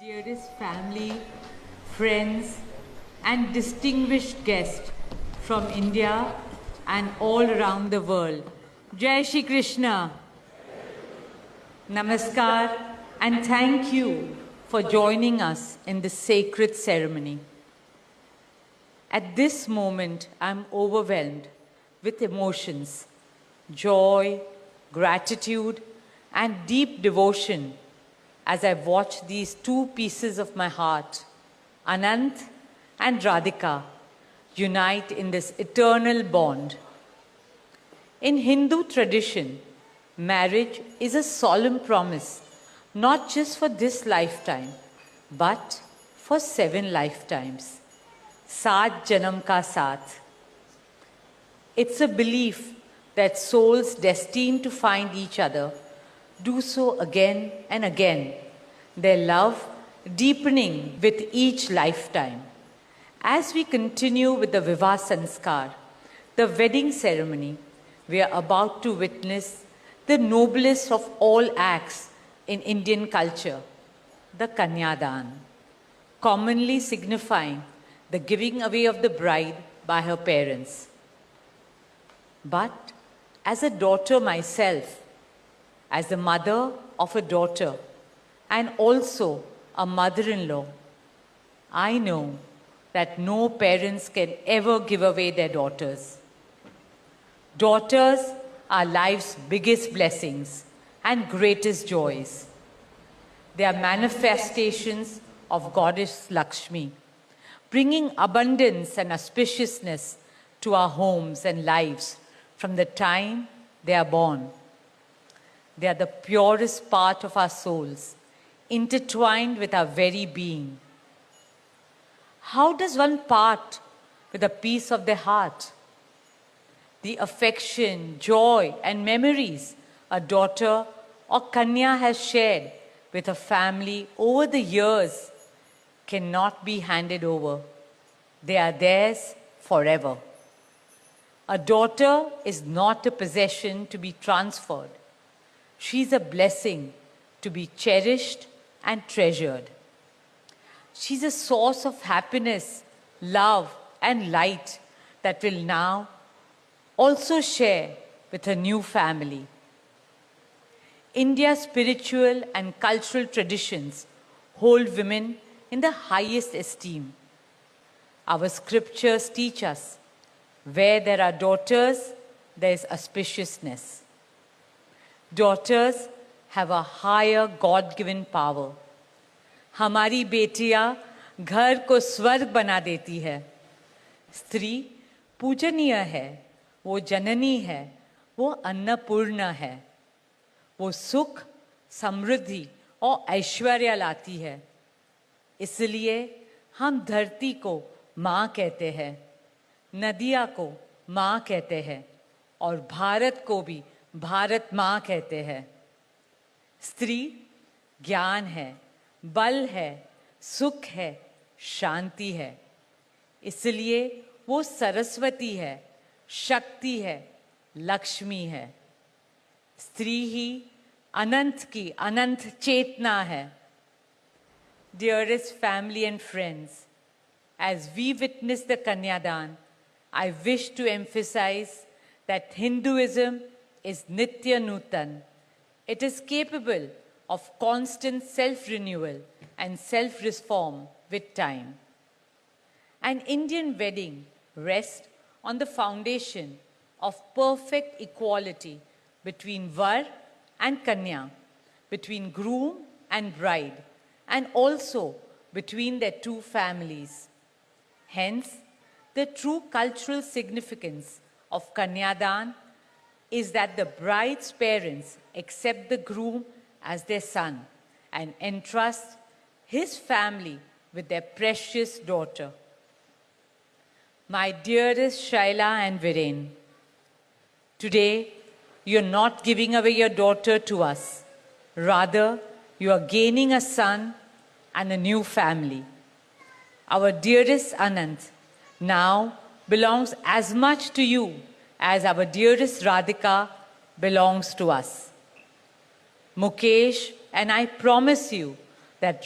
Dearest family, friends, and distinguished guests from India and all around the world. Jai Shri Krishna. Namaskar, and thank you for joining us in this sacred ceremony. At this moment, I'm overwhelmed with emotions, joy, gratitude, and deep devotion as I watch these two pieces of my heart, Anant and Radhika, unite in this eternal bond. In Hindu tradition, marriage is a solemn promise, not just for this lifetime, but for 7 lifetimes. Saat Janam Ka Saath. It's a belief that souls destined to find each other do so again and again, their love deepening with each lifetime. As we continue with the Vivah Sanskar, the wedding ceremony, we are about to witness the noblest of all acts in Indian culture, the Kanyadan, commonly signifying the giving away of the bride by her parents. But as a daughter myself, as the mother of a daughter and also a mother-in-law, I know that no parents can ever give away their daughters. Daughters are life's biggest blessings and greatest joys. They are manifestations of Goddess Lakshmi, bringing abundance and auspiciousness to our homes and lives from the time they are born. They are the purest part of our souls, intertwined with our very being. How does one part with a piece of their heart? The affection, joy, and memories a daughter or Kanya has shared with her family over the years cannot be handed over. They are theirs forever. A daughter is not a possession to be transferred. She's a blessing to be cherished and treasured. She's a source of happiness, love, and light that will now also share with her new family. India's spiritual and cultural traditions hold women in the highest esteem. Our scriptures teach us, where there are daughters, there is auspiciousness. Daughters have a higher God-given power. हमारी बेटियां घर को स्वर्ग बना देती है. स्त्री पूजनीय है, वो जननी है, वो अन्नपूर्णा है. वो सुख, समृद्धि और ऐश्वर्य लाती है. इसलिए हम धरती को माँ कहते हैं, नदियाँ को माँ कहते हैं और भारत को भी भारत माँ कहते हैं. स्त्री ज्ञान है, बल है, सुख है, शांति है. इसलिए वो सरस्वती है, शक्ति है, लक्ष्मी है. स्त्री ही अनंत की अनंत चेतना है. Dearest family and friends, as we witness the Kanyadan, I wish to emphasize that Hinduism is Nitya Nutan. It is capable of constant self-renewal and self-reform with time. An Indian wedding rests on the foundation of perfect equality between Var and Kanya, between groom and bride, and also between their two families. Hence, the true cultural significance of Kanyadan is that the bride's parents accept the groom as their son and entrust his family with their precious daughter. My dearest Shaila and Viren, today you're not giving away your daughter to us. Rather, you are gaining a son and a new family. Our dearest Anant now belongs as much to you as our dearest Radhika belongs to us. Mukesh and I promise you that